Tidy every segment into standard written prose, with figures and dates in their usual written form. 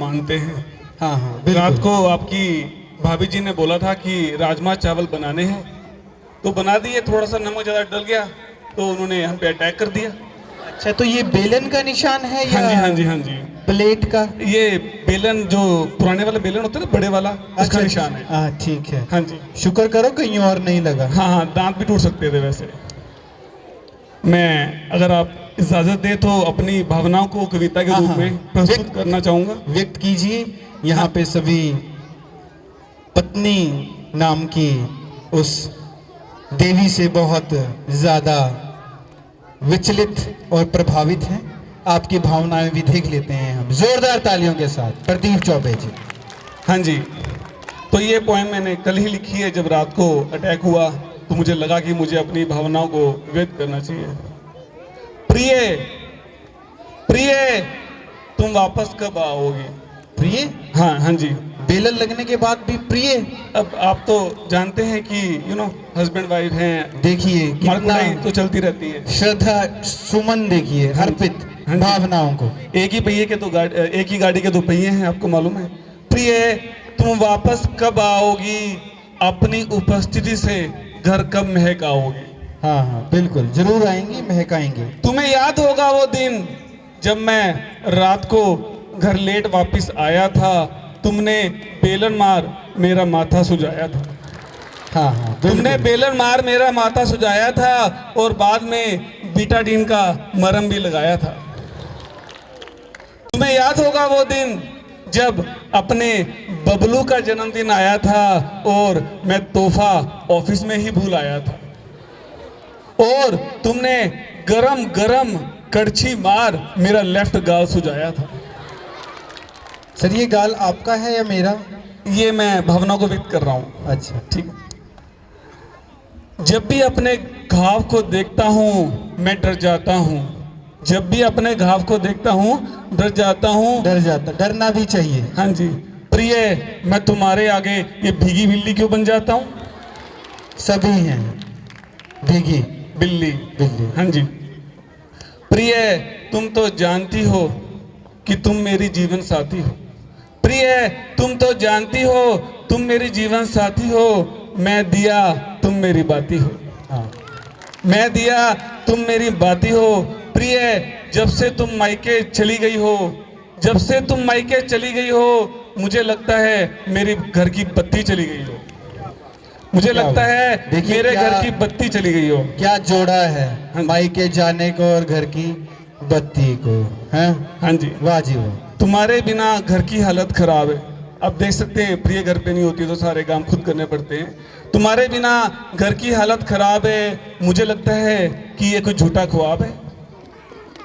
मानते हैं। हाँ हाँ रात बिल्कुल। को आपकी भाभी जी ने बोला था कि राजमा चावल बनाने हैं, तो बना दिए। थोड़ा सा नमक ज़्यादा डल गया तो उन्होंने हम पे अटैक कर दिया। अच्छा, तो ये बेलन का निशान है या हाँ जी, हाँ जी, हाँ जी। प्लेट का? ये बेलन, जो पुराने वाला बेलन होता है ना, बड़े वाला, उसका अच्छा, निशान है। हाँ ठीक है। हाँ जी। शुक्र करो कहीं और नहीं लगा। हाँ हाँ, दांत भी टूट सकते थे वैसे। मैं, अगर आप इजाज़त दे तो अपनी भावनाओं को कविता के हाँ, रूप हाँ। में प्रस्तुत करना चाहूँगा। व्यक्त कीजिए। यहाँ पे सभी पत्नी नाम की उस देवी से बहुत ज्यादा विचलित और प्रभावित हैं। आपकी भावनाएं भी देख लेते हैं हम जोरदार तालियों के साथ। प्रदीप चौबे जी। हाँ जी, तो ये पोएम मैंने कल ही लिखी है। जब रात को अटैक हुआ तो मुझे लगा कि मुझे अपनी भावनाओं को व्यक्त करना चाहिए। प्रिय, प्रिय, तुम वापस कब आओगी? प्रिय? हाँ हाँ जी। बेलन लगने के बाद भी प्रिय? अब आप तो जानते हैं कि हस्बैंड वाइफ हैं, देखिए कितना मारकुटाई तो चलती रहती है। श्रद्धा सुमन देखिए, अर्पित हाँ जी। भावनाओं को। एक ही पहिए के तो एक ही गाड़ी के दो पहिए हैं, आपको मालूम है। प्रिय, तुम वापस कब आओगी? अपनी उपस्थिति से घर कब महक आओगी? हाँ हाँ बिल्कुल, जरूर आएंगे, महकाएंगे। तुम्हें याद होगा वो दिन जब मैं रात को घर लेट वापस आया था, तुमने बेलन मार मेरा माथा सुझाया था। हाँ हाँ तुमने बिल्कुल। बेलन मार मेरा माथा सुझाया था और बाद में बीटाडीन का मरहम भी लगाया था। तुम्हें याद होगा वो दिन जब अपने बबलू का जन्मदिन आया था और मैं तोहफा ऑफिस में ही भूल आया था, और तुमने गरम गरम कड़छी मार मेरा लेफ्ट गाल सुझाया था। सर ये गाल आपका है या मेरा? ये मैं भावना को व्यक्त कर रहा हूँ। अच्छा ठीक है। जब भी अपने घाव को देखता हूँ मैं डर जाता हूँ। जब भी अपने घाव को देखता हूँ डर जाता हूँ। डर जाता, डरना भी चाहिए। हाँ जी। प्रिय, मैं तुम्हारे आगे ये भीगी बिल्ली क्यों बन जाता हूँ? सभी हैं भीगी बिल्ली। बिल्ली। हाँ जी। प्रिय, तुम तो जानती हो कि तुम मेरी जीवन साथी हो। प्रिय, तुम तो जानती हो तुम मेरी जीवन साथी हो। मैं दिया तुम मेरी बाती हो। हाँ मैं दिया तुम मेरी बाती हो। प्रिय, जब से तुम मायके चली गई हो, जब से तुम मायके चली गई हो, मुझे लगता है मेरी घर की बत्ती चली गई हो। मुझे लगता है देखिए मेरे क्या- घर की बत्ती चली गई हो। क्या जोड़ा है माई के जाने को और घर की बत्ती को, हैं? हाँ जी। वाह जी वाह। तुम्हारे बिना घर की हालत खराब है। अब देख सकते हैं, प्रिय घर पे नहीं होती तो सारे काम खुद करने पड़ते हैं। तुम्हारे बिना घर की हालत खराब है। मुझे लगता है कि ये कोई झूठा ख्वाब है।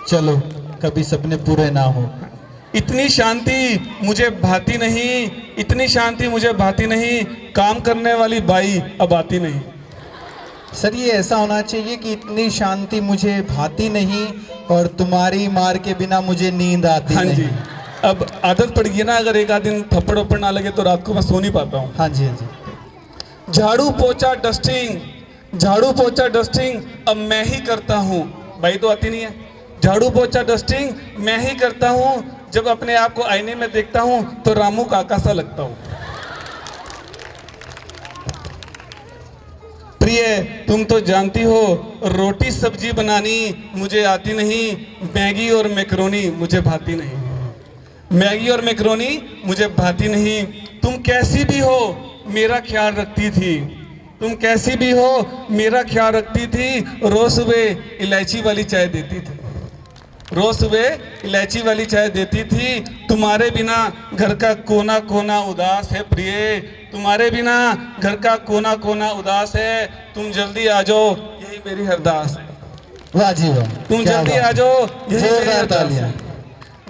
चलो कभी सपने पूरे ना हो। इतनी शांति मुझे भाती नहीं, इतनी शांति मुझे भाती नहीं। काम करने वाली बाई अब आती नहीं। सर ये ऐसा होना चाहिए कि इतनी शांति मुझे भाती नहीं और तुम्हारी मार के बिना मुझे नींद आती हाँ नहीं। जी। अब आदत पड़ गई ना, अगर एक आध दिन थप्पड़ वप्पड़ ना लगे तो रात को मैं सो नहीं पाता हूँ। हाँ जी हाँ जी। झाड़ू पोछा डस्टिंग, झाड़ू पोछा डस्टिंग अब मैं ही करता हूँ। भाई तो आती नहीं है। झाड़ू पोछा डस्टिंग मैं ही करता हूँ। जब अपने आप को आईने में देखता हूँ तो रामू काका सा लगता हूँ। प्रिय, तुम तो जानती हो रोटी सब्जी बनानी मुझे आती नहीं। मैगी और मैकरोनी मुझे भाती नहीं। मैगी और मैकरोनी मुझे भाती नहीं। तुम कैसी भी हो मेरा ख्याल रखती थी। तुम कैसी भी हो मेरा ख्याल रखती थी। रोज सुबह इलायची वाली चाय देती थी। रोज सुबह इलायची वाली चाय देती थी। तुम्हारे बिना घर का कोना कोना उदास है। प्रिय, तुम्हारे बिना घर का कोना कोना उदास है। तुम जल्दी आ जाओ यही मेरी अरदास है। वाह जी वाह। तुम क्या जल्दी बात। आ जाओ यही मेरी जोरदार अरदास तालियां। है।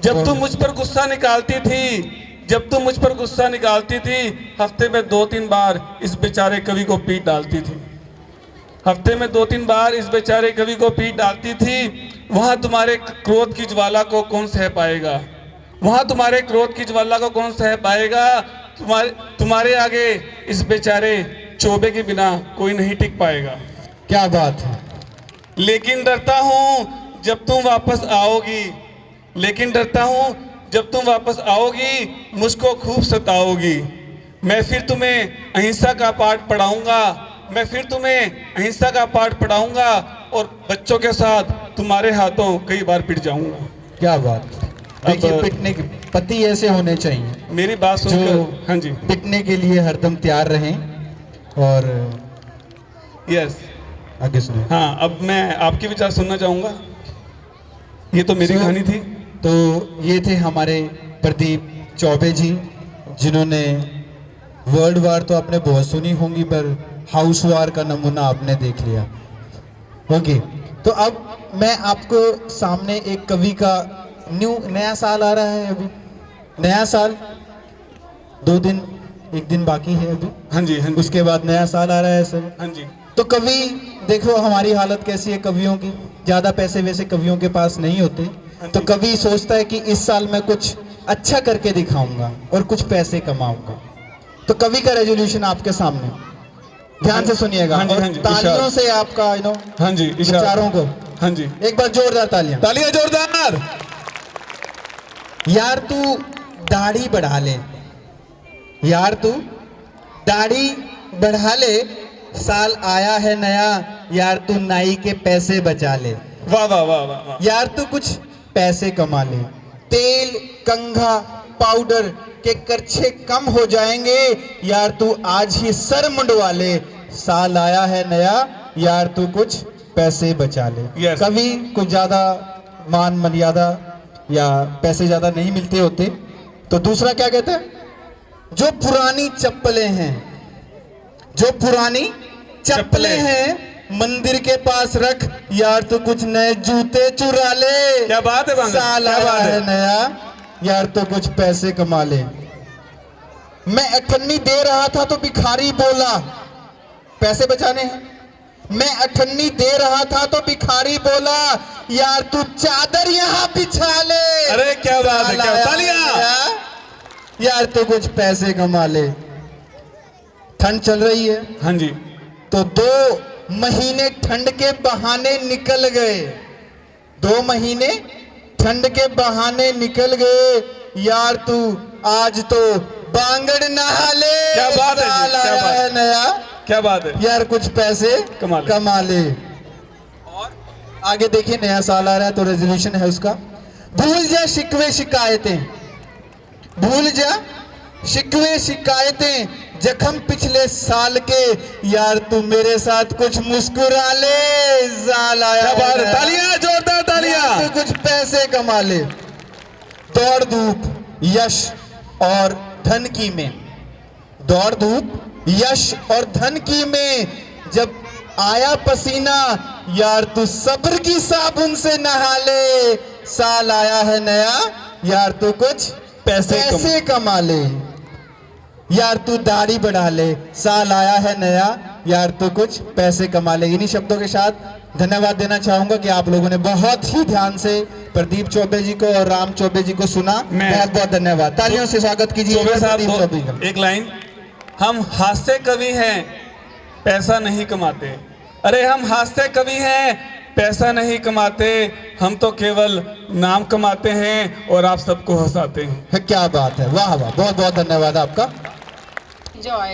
जब तुम मुझ पर गुस्सा निकालती थी, जब तुम मुझ पर गुस्सा निकालती थी, हफ्ते में 2-3 बार इस बेचारे कवि को पीट डालती थी। हफ्ते में 2-3 बार इस बेचारे कवि को पीट डालती थी। वहां तुम्हारे क्रोध की ज्वाला को कौन सह पाएगा? वहां तुम्हारे क्रोध की ज्वाला को कौन सह पाएगा? तुम्हारे आगे इस बेचारे चोबे के बिना कोई नहीं टिक पाएगा। क्या बात है। लेकिन डरता हूं जब तुम वापस आओगी। लेकिन डरता हूं जब तुम वापस आओगी मुझको खूब सताओगी। मैं फिर तुम्हें अहिंसा का पाठ पढ़ाऊंगा, मैं फिर तुम्हें अहिंसा का पाठ पढ़ाऊंगा और बच्चों के साथ तुम्हारे हाथों कई बार पिट जाऊंगा। क्या बात। देखिए अब- पिटने के पति ऐसे होने चाहिए मेरी बात जो सुनकर, हाँ जी, पिटने के लिए हरदम तैयार रहें। और यस, आगे सुने। हाँ, अब मैं आपके विचार सुनना चाहूँगा। ये तो मेरी So, कहानी थी। तो ये थे हमारे प्रदीप चौबे जी, जिन्होंने वर्ल्ड वार तो आपने बहुत सुनी होंगी, पर हाउस वार का नमूना आपने देख लिया। ओके, तो अब मैं आपको सामने एक कवि का नया साल आ रहा है, अभी नया साल 2 दिन 1 दिन बाकी है अभी, हाँ जी, हाँ जी, उसके बाद नया साल आ रहा है सर। हाँ जी, तो कवि, देखो हमारी हालत कैसी है कवियों की, ज़्यादा पैसे वैसे कवियों के पास नहीं होते, तो कवि सोचता है कि इस साल मैं कुछ अच्छा करके दिखाऊंगा और कुछ पैसे कमाऊंगा। तो कवि का रेजोल्यूशन आपके सामने, ध्यान से सुनिएगा हाँ जी, और हाँ जी, तालियों इशारा। से आपका हाँ जी, इशारा। विचारों को, हाँ जी, एक बार जोरदार तालियां। तालियां जोरदार। यार तू दाढ़ी बढ़ा ले, यार तू दाढ़ी बढ़ा ले, साल आया है नया, यार तू नाई के पैसे बचा ले। वाह वाह वाह वाह वाह। यार तू कुछ पैसे कमा ले, तेल कंघा पाउडर के खर्चे कम हो जाएंगे, यार तू आज ही सर मुंडवा ले, साल आया है नया, यार तू कुछ पैसे बचा ले। Yes. कभी कुछ ज्यादा मान मर्यादा या पैसे ज्यादा नहीं मिलते होते, तो दूसरा क्या कहते हैं, जो पुरानी चप्पलें हैं, जो पुरानी चप्पलें हैं मंदिर के पास रख, यार तू कुछ नए जूते चुरा ले। क्या बात है बांगर, साल क्या आया बात है है। नया, यार तो कुछ पैसे कमा ले। मैं अठन्नी दे रहा था तो भिखारी बोला, पैसे बचाने हैं। मैं अठन्नी दे रहा था तो भिखारी बोला, यार तू चादर यहाँ बिछा ले। अरे क्या बात है, साल क्या आया तालियां। नया, यार तो कुछ पैसे कमा ले। ठंड चल रही है, हाँ जी, तो 2 महीने ठंड के बहाने निकल गए, 2 महीने ठंड के बहाने निकल गए, यार तू आज तो बांगड़ नहा ले। क्या बात है जी, साल क्या आया बात है नया, क्या बात है। यार कुछ पैसे कमा ले। और आगे देखिए, नया साल आ रहा है तो रेजोल्यूशन है उसका, भूल जा शिकवे शिकायतें, भूल जा शिकवे शिकायतें, जख्म पिछले साल के, यार तू मेरे साथ कुछ मुस्कुरा ले। साल आया क्या बात है, नया, तालियां जोरदार तालियां। यार तू कुछ पैसे कमा ले। दौड़ धूप यश और धन की में, दौड़ धूप यश और धन की में, जब आया पसीना, यार तू सब्र की साबुन से नहा ले। साल आया है नया, यार तू कुछ पैसे कमा ले। यार तू दाढ़ी बढ़ा ले, साल आया है नया, यार तू कुछ पैसे कमा ले। इन्हीं शब्दों के साथ धन्यवाद देना चाहूंगा कि आप लोगों ने बहुत ही ध्यान से प्रदीप चौबे जी को और राम चौबे जी को सुना। बहुत बहुत धन्यवाद, तालियों से स्वागत कीजिए चौबे साहब प्रदीप चौबे का। एक लाइन, हम हास्य कवि हैं, पैसा नहीं कमाते। अरे हम हास्य कवि हैं, पैसा नहीं कमाते, हम तो केवल नाम कमाते हैं और आप सबको हंसाते हैं। क्या बात है, वाह वाह, बहुत बहुत धन्यवाद आपका। Enjoy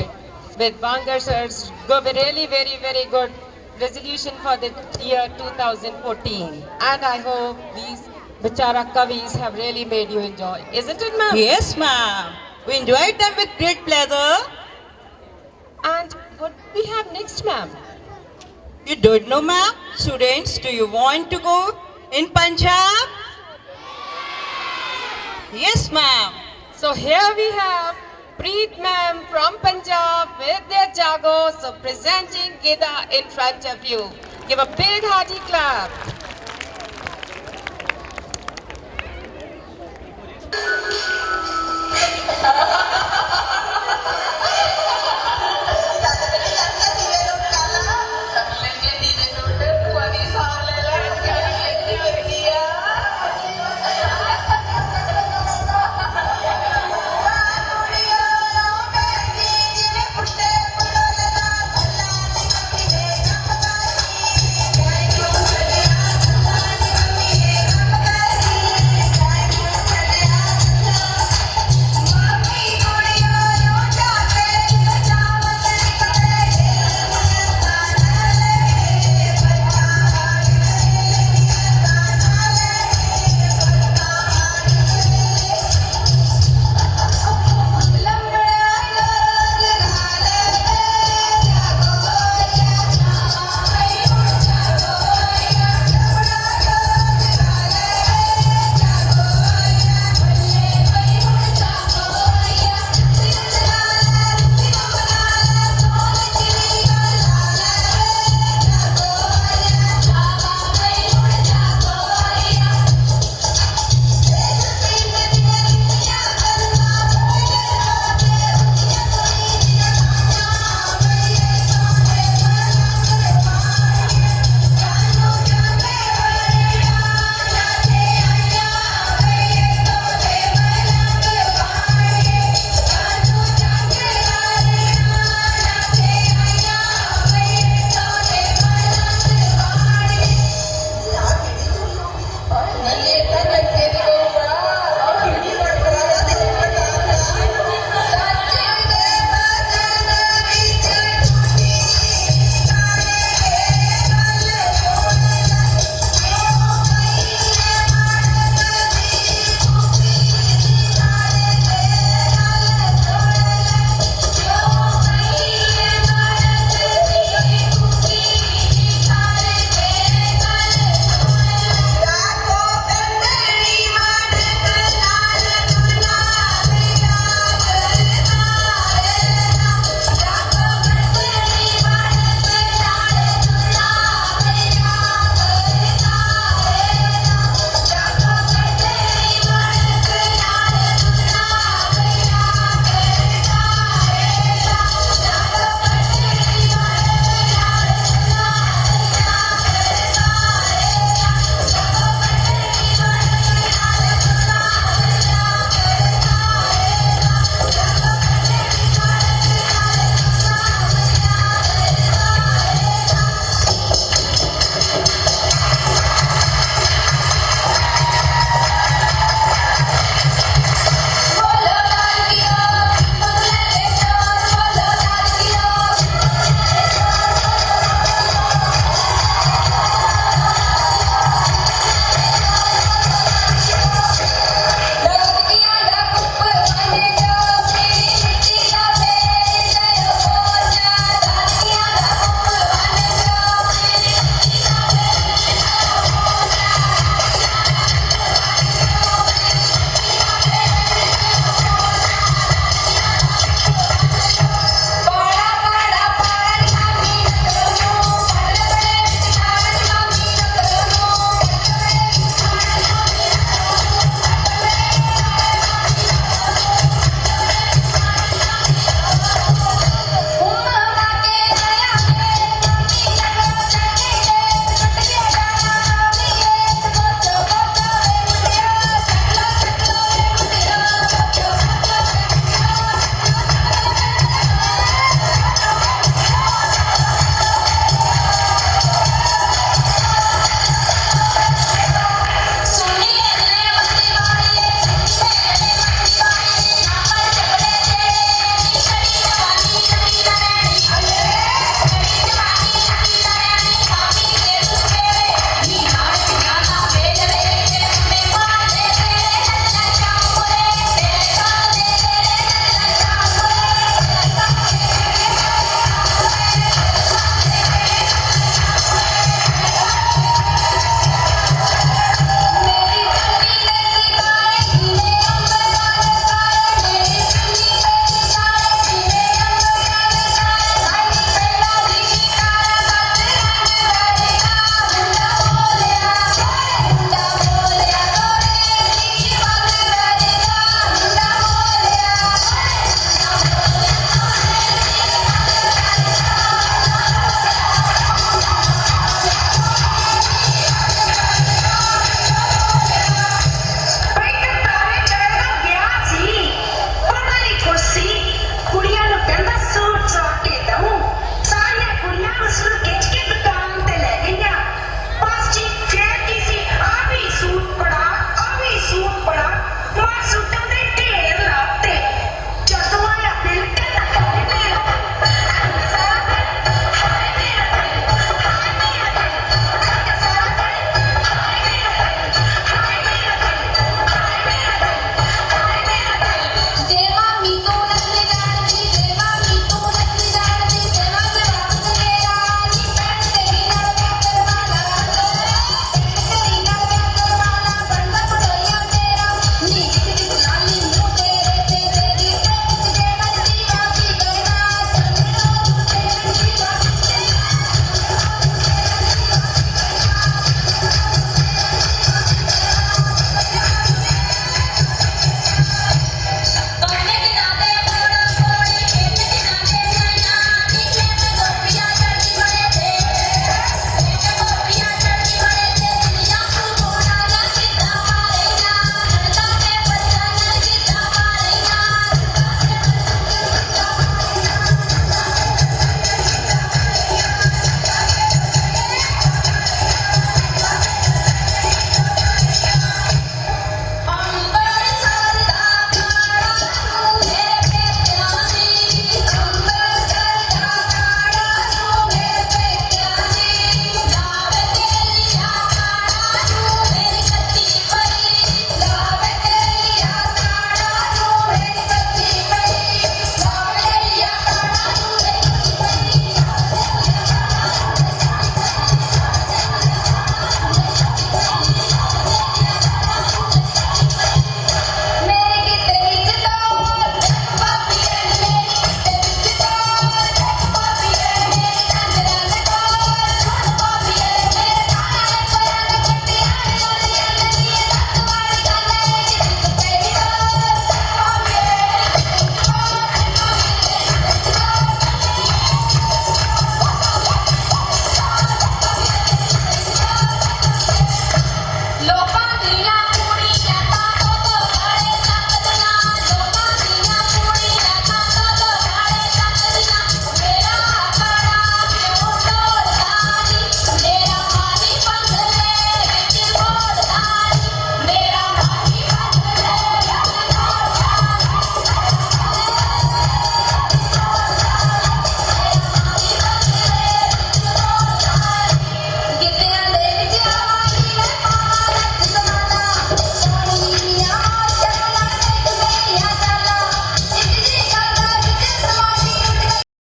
with Bangar sir's really very good resolution for the year 2014, and I hope these Bichara Kavis have really made you enjoy, isn't it, ma'am? Yes, ma'am. We enjoyed them with great pleasure. And what we have next, ma'am? You don't know, ma'am? Students, do you want to go in Punjab? Yes, ma'am. So here we have Preet ma'am from Punjab with their jago, so presenting Gida in front of you. Give a big hearty clap.